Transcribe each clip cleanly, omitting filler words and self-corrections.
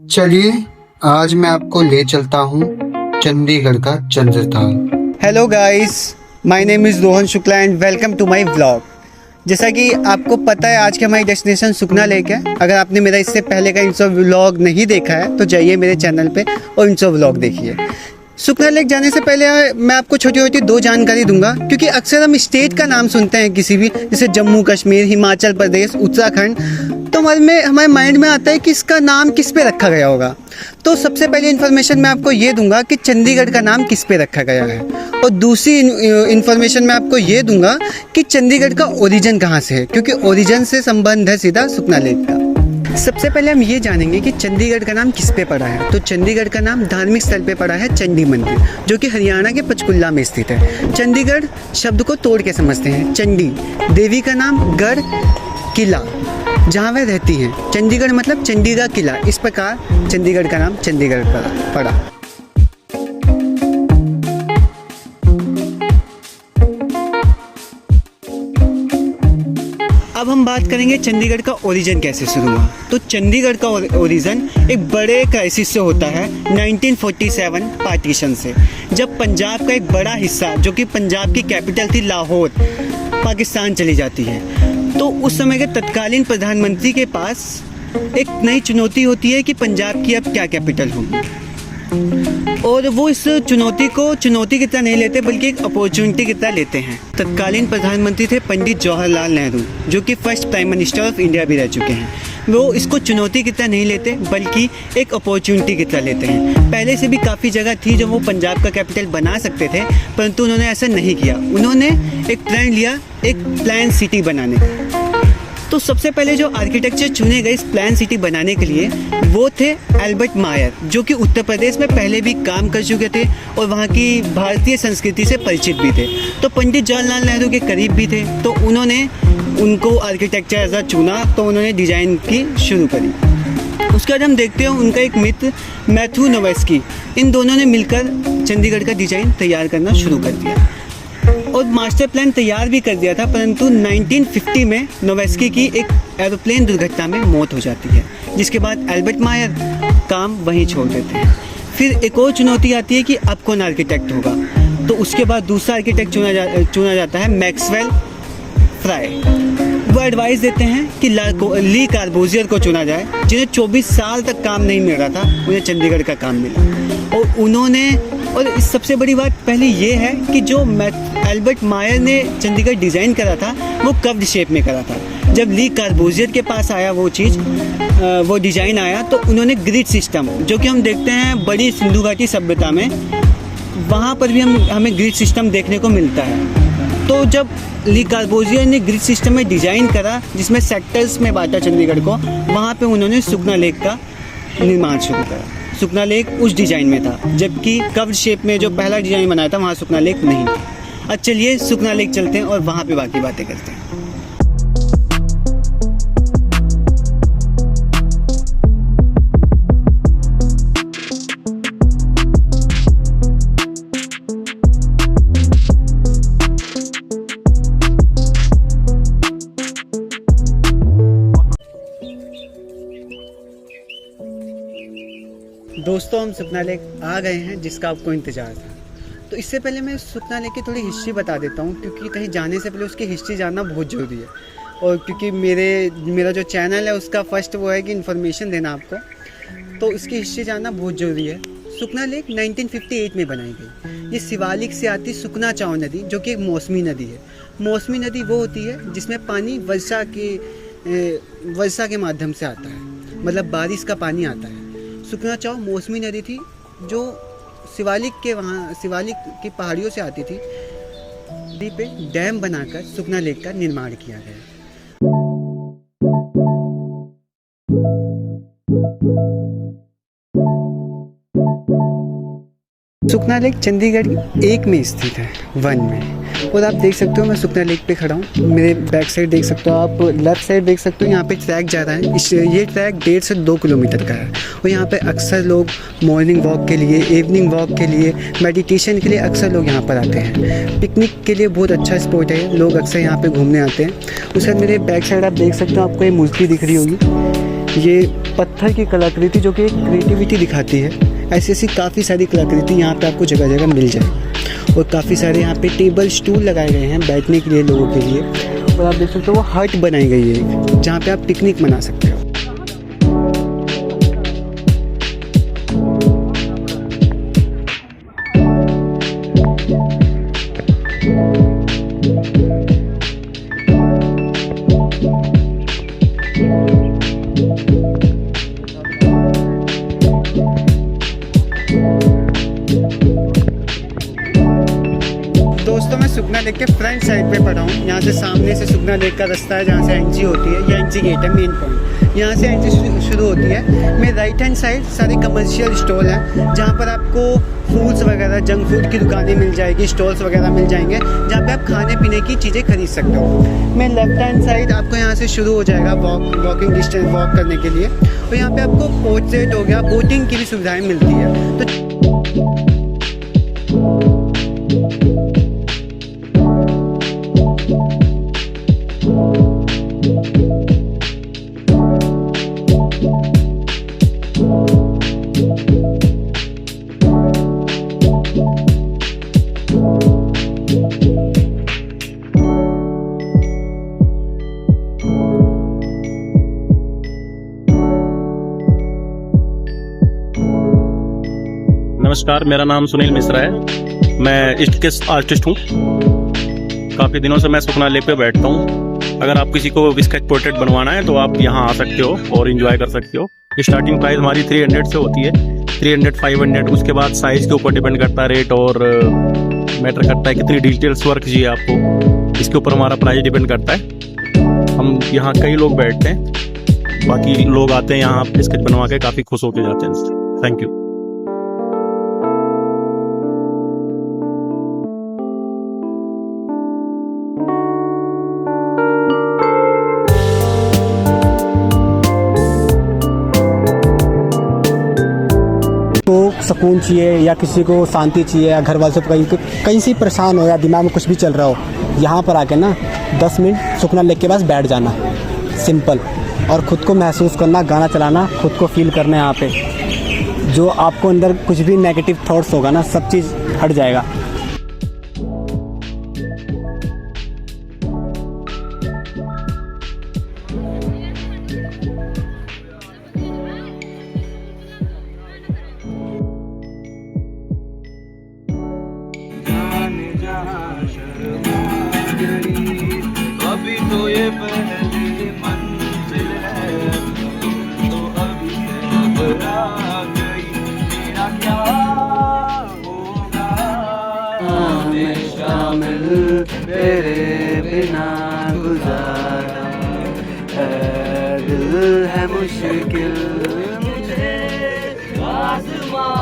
चलिए आज मैं आपको ले चलता हूँ चंडीगढ़ का Chandratal. Hello guys, my name is Rohan Shukla and welcome to my vlog. जैसा कि आपको पता है आज की हमारी डेस्टिनेशन सुखना लेक है। अगर आपने मेरा इससे पहले का इंस्टा व्लॉग नहीं देखा है तो जाइए मेरे चैनल पे और इंस्टा व्लॉग देखिए। सुखना लेक जाने से पहले मैं आपको छोटी छोटी दो जानकारी दूंगा, क्योंकि अक्सर हम स्टेट का नाम सुनते हैं किसी भी, जैसे जम्मू कश्मीर, हिमाचल प्रदेश, उत्तराखंड, तो हमारे माइंड में आता है कि इसका नाम किस पे रखा गया होगा। तो सबसे पहले इन्फॉर्मेशन मैं आपको ये दूंगा कि चंडीगढ़ का नाम किस पे रखा गया है, और दूसरी इन्फॉर्मेशन मैं आपको ये दूंगा कि चंडीगढ़ का ओरिजिन कहाँ से है, क्योंकि ओरिजिन से संबंध है सीधा सुखना लेक का। सबसे पहले हम ये जानेंगे कि चंडीगढ़ का नाम किस पे पड़ा है। तो चंडीगढ़ का नाम धार्मिक स्थल पे पड़ा है चंडी मंदिर, जो कि हरियाणा के पंचकुला में स्थित है। चंडीगढ़ शब्द को तोड़ के समझते हैं। चंडी देवी का नाम, गढ़ किला जहाँ वह रहती हैं। चंडीगढ़ मतलब चंडी का किला। इस प्रकार चंडीगढ़ का नाम चंडीगढ़ पड़ा। अब हम बात करेंगे चंडीगढ़ का ओरिजिन कैसे शुरू हुआ। तो चंडीगढ़ का ओरिजिन एक बड़े क्राइसिस से होता है 1947 पार्टीशन से, जब पंजाब का एक बड़ा हिस्सा, जो कि पंजाब की कैपिटल थी लाहौर, पाकिस्तान चली जाती है। तो उस समय के तत्कालीन प्रधानमंत्री के पास एक नई चुनौती होती है कि पंजाब की अब क्या कैपिटल होगी, और वो इस चुनौती को चुनौती की तरह नहीं लेते बल्कि एक अपॉर्चुनिटी की तरह लेते हैं। तत्कालीन प्रधानमंत्री थे पंडित जवाहरलाल नेहरू, जो कि first prime minister of India भी रह चुके हैं। वो इसको चुनौती की तरह नहीं लेते बल्कि एक अपॉर्चुनिटी की तरह लेते हैं। पहले से भी काफ़ी जगह थी जो वो पंजाब का कैपिटल बना सकते थे, परंतु उन्होंने ऐसा नहीं किया। उन्होंने एक प्लान लिया, एक प्लान सिटी बनाने का। तो सबसे पहले जो आर्किटेक्चर चुने गए इस प्लान सिटी बनाने के लिए वो थे एल्बर्ट मायर, जो कि उत्तर प्रदेश में पहले भी काम कर चुके थे और वहाँ की भारतीय संस्कृति से परिचित भी थे। तो पंडित जवाहरलाल नेहरू के करीब भी थे, तो उन्होंने उनको आर्किटेक्चर ऐसा चुना, तो उन्होंने डिज़ाइन की शुरू करी। उसके बाद हम देखते हैं उनका एक मित्र मैथ्यू नोवेस्की, इन दोनों ने मिलकर चंडीगढ़ का डिज़ाइन तैयार करना शुरू कर दिया और मास्टर प्लान तैयार भी कर दिया था। परंतु 1950 में नोवेस्की की एक एरोप्लेन दुर्घटना में मौत हो जाती है, जिसके बाद एल्बर्ट मायर काम वहीं छोड़ देते हैं। फिर एक और चुनौती आती है कि अब कौन आर्किटेक्ट होगा। तो उसके बाद दूसरा आर्किटेक्ट चुना जाता है मैक्सवेल फ्राई। वो एडवाइस देते हैं कि ली कार्बोजियर को चुना जाए, जिन्हें 24 साल तक काम नहीं मिल रहा था, उन्हें चंडीगढ़ का काम मिला। और उन्होंने, और सबसे बड़ी बात पहले ये है कि जो एल्बर्ट मायर ने चंडीगढ़ डिज़ाइन करा था वो कर्व्ड शेप में करा था। जब ली कार्बोजियर के पास आया वो चीज़, वो डिज़ाइन आया, तो उन्होंने ग्रिड सिस्टम, जो कि हम देखते हैं बड़ी सिंधु घाटी सभ्यता में, वहाँ पर भी हमें ग्रिड सिस्टम देखने को मिलता है। तो जब ली कार्बोजियर ने ग्रिड सिस्टम में डिज़ाइन करा, जिसमें सेक्टर्स में बांटा चंडीगढ़ को, वहाँ पे उन्होंने सुखना लेक का निर्माण शुरू करा। सुखना लेक उस डिज़ाइन में था, जबकि कर्व्ड शेप में जो पहला डिज़ाइन बनाया था वहाँ सुखना लेक नहीं था। अब चलिए सुखना लेक चलते हैं और वहाँ पे बाकी बातें करते हैं। दोस्तों, हम सुखना लेक आ गए हैं, जिसका आपको इंतज़ार था। तो इससे पहले मैं सुखना लेक की थोड़ी हिस्ट्री बता देता हूँ, क्योंकि कहीं जाने से पहले उसकी हिस्ट्री जानना बहुत ज़रूरी है। और क्योंकि मेरा जो चैनल है उसका फर्स्ट वो है कि इन्फॉर्मेशन देना आपको, तो इसकी हिस्ट्री जानना बहुत ज़रूरी है। सुखना लेक 1958 में बनाई गई। ये शिवालिक से आती सुखना चाव नदी, जो कि एक मौसमी नदी है। मौसमी नदी वो होती है जिसमें पानी वर्षा के माध्यम से आता है, मतलब बारिश का पानी आता है। सुखना चाव मौसमी नदी थी जो शिवालिक की पहाड़ियों से आती थी। नदी पे डैम बनाकर सुखना लेक का निर्माण किया गया। सुखना लेक चंडीगढ़ एक में स्थित है, वन में। और आप देख सकते हो मैं सुखना लेक पे खड़ा हूँ। मेरे बैक साइड देख सकते हो, आप लेफ्ट साइड देख सकते हो, यहाँ पे ट्रैक जा रहा है। ये ट्रैक 1.5 से 2 किलोमीटर का है। और यहाँ पे अक्सर लोग मॉर्निंग वॉक के लिए, इवनिंग वॉक के लिए, मेडिटेशन के लिए अक्सर लोग यहाँ पर आते हैं। पिकनिक के लिए बहुत अच्छा स्पॉट है, लोग अक्सर यहाँ पे घूमने आते हैं। उसके बाद मेरे बैक साइड आप देख सकते हो, आपको ये मूर्ति दिख रही होगी, ये पत्थर की कलाकृति जो कि एक क्रिएटिविटी दिखाती है। ऐसी ऐसी काफ़ी सारी कलाकृति यहाँ पे आपको जगह जगह मिल जाए। और काफ़ी सारे यहाँ पे टेबल स्टूल लगाए गए हैं बैठने के लिए लोगों के लिए। और आप देख सकते हो वो हट बनाई गई है जहाँ पे आप पिकनिक मना सकते हो। दोस्तों मैं सुखना लेक के फ्रंट साइड पे पड़ा हूँ। यहाँ से सामने से सुखना लेक का रास्ता है जहाँ से एंट्री होती है। ये एंट्री गेट है, मेन पॉइंट। यहाँ से एंट्री शुरू होती है। मेरे राइट हैंड साइड सारे कमर्शियल स्टॉल हैं जहाँ पर आपको फ्रूट्स वगैरह, जंक फूड की दुकानें मिल जाएगी, स्टॉल्स वगैरह मिल जाएंगे जहाँ पे आप खाने पीने की चीज़ें खरीद सकते हो। मैं लेफ्ट हैंड साइड आपको यहाँ से शुरू हो जाएगा वॉकिंग डिस्टेंस वॉक करने के लिए। और यहाँ पे आपको पोर्ट्रेट हो गया, बोटिंग की भी सुविधाएँ मिलती है। तो नमस्कार, मेरा नाम सुनील मिश्रा है। मैं ईस्ट के आर्टिस्ट हूँ। काफ़ी दिनों से मैं सुखना लेक पे बैठता हूँ। अगर आप किसी को स्केच पोर्ट्रेट बनवाना है तो आप यहाँ आ सकते हो और एंजॉय कर सकते हो। स्टार्टिंग प्राइस हमारी 300 से होती है, 300, 500। उसके बाद साइज़ के ऊपर डिपेंड करता है रेट, और मैटर करता है कितनी डिटेल्स वर्क चाहिए आपको। इसके ऊपर हमारा प्राइस डिपेंड करता है। हम यहाँ कई लोग बैठते हैं, बाकी लोग आते हैं यहाँ स्केच बनवा के काफ़ी खुश होकर जाते हैं। Thank you. को सुकून चाहिए या किसी को शांति चाहिए या घर वाले से कहीं से परेशान हो या दिमाग में कुछ भी चल रहा हो, यहाँ पर आके ना 10 मिनट सुखना लेक के पास बैठ जाना, सिंपल। और ख़ुद को महसूस करना, गाना चलाना, खुद को फील करना। यहाँ पे जो आपको अंदर कुछ भी नेगेटिव थॉट्स होगा ना, सब चीज़ हट जाएगा। अभी तो ये पहली मंजिल है, तो अभी से घबरा गई, मेरा क्या होगा? मैं शामिल तेरे बिना गुजारा है, दिल है मुश्किल मुझे आसमान।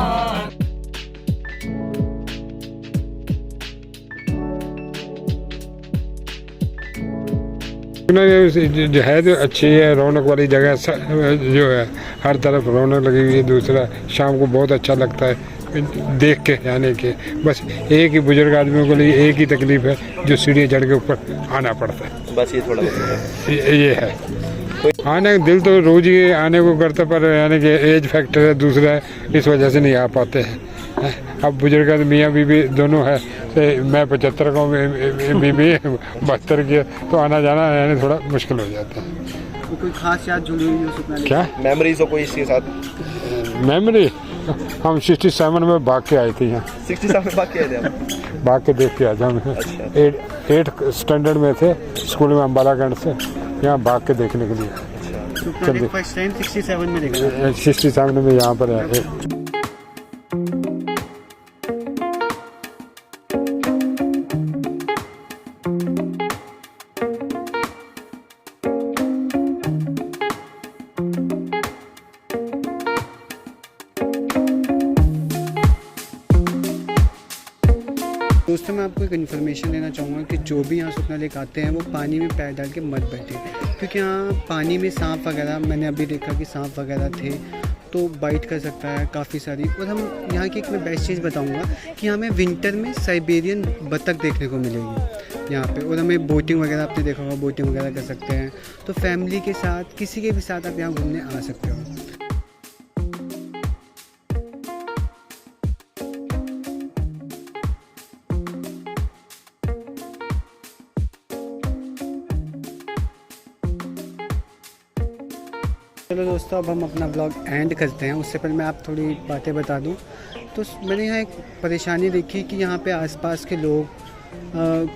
जो है तो अच्छी है, रौनक वाली जगह जो है, हर तरफ रौनक लगी हुई है। दूसरा शाम को बहुत अच्छा लगता है देख के जाने के। बस एक ही बुजुर्ग आदमियों के लिए एक ही तकलीफ है, जो सीढ़ी चढ़ के ऊपर आना पड़ता है। बस ये थोड़ा ये है। आने दिल तो रोज ही आने को करता, पर यानी कि एज फैक्टर है दूसरा है, इस वजह से नहीं आ पाते हैं। अब बुजुर्ग मियाँ बीवी दोनों है, मैं 75 का हूँ, बीबी 72 की, तो आना जाना यानी थोड़ा मुश्किल हो जाता है। कोई खास याद जुड़ी हुई हो सुखना लेक? क्या मेमोरीज हो कोई इसके साथ? मेमोरी, हम 67 में भाग के आए थे यहाँ। 67 में भाग के आए थे हम? भाग के देख के आए थे हम। अच्छा। 8th स्टैंडर्ड में थे, स्कूल में अम्बालागंज से, यहाँ भाग के देखने के लिए। सुखना लेक फर्स्ट टाइम 67 में देखा। 67 में यहाँ पर आए। दोस्तों मैं आपको एक इन्फॉर्मेशन देना चाहूँगा कि जो भी यहाँ सुखना लेक आते हैं वो पानी में पैर डाल के मत बैठे, क्योंकि यहाँ पानी में सांप वगैरह, मैंने अभी देखा कि सांप वगैरह थे, तो बाइट कर सकता है काफ़ी सारी। और हम यहाँ की एक मैं बेस्ट चीज़ बताऊँगा कि हमें विंटर में साइबेरियन बतख देखने को मिलेगी। यहाँ पे। और हमें बोटिंग वगैरह, आपने देखा होगा, बोटिंग वगैरह कर सकते हैं। तो फैमिली के साथ, किसी के भी साथ आप यहाँ घूमने आ सकते हो। चलो दोस्तों, अब हम अपना ब्लॉग एंड करते हैं। उससे पहले मैं आप थोड़ी बातें बता दूं। तो मैंने यहाँ एक परेशानी देखी कि यहाँ पे आसपास के लोग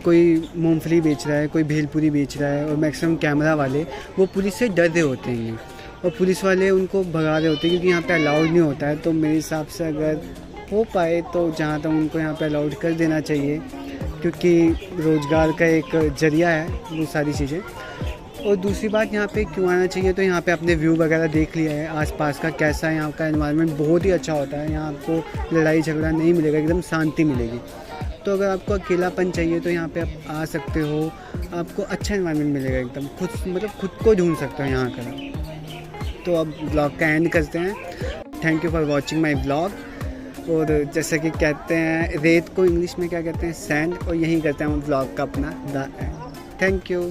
कोई मूंगफली बेच रहा है, कोई भेलपूरी बेच रहा है, और मैक्सिमम कैमरा वाले वो पुलिस से डर रहे होते हैं और पुलिस वाले उनको भगा रहे होते हैं, क्योंकि यहाँ पे अलाउड नहीं होता है। तो मेरे हिसाब से अगर हो पाए तो जहाँ तक उनको यहाँ पे अलाउड कर देना चाहिए, क्योंकि रोज़गार का एक ज़रिया है वो सारी चीज़ें। और दूसरी बात, यहाँ पे क्यों आना चाहिए, तो यहाँ पे अपने व्यू वगैरह देख लिया है आसपास का कैसा है। यहाँ का एनवायरनमेंट बहुत ही अच्छा होता है। यहाँ आपको लड़ाई झगड़ा नहीं मिलेगा, एकदम शांति मिलेगी। तो अगर आपको अकेलापन चाहिए तो यहाँ पे आप आ सकते हो, आपको अच्छा एनवायरनमेंट मिलेगा एकदम। खुद को ढूंढ सकते हो यहाँ का। तो अब ब्लॉग का एंड करते हैं। Thank you for watching my blog. और जैसे कि कहते हैं, रेत को इंग्लिश में क्या कहते हैं, सैंड, और यहीं करते हैं हम ब्लॉग का अपना द एंड। Thank you.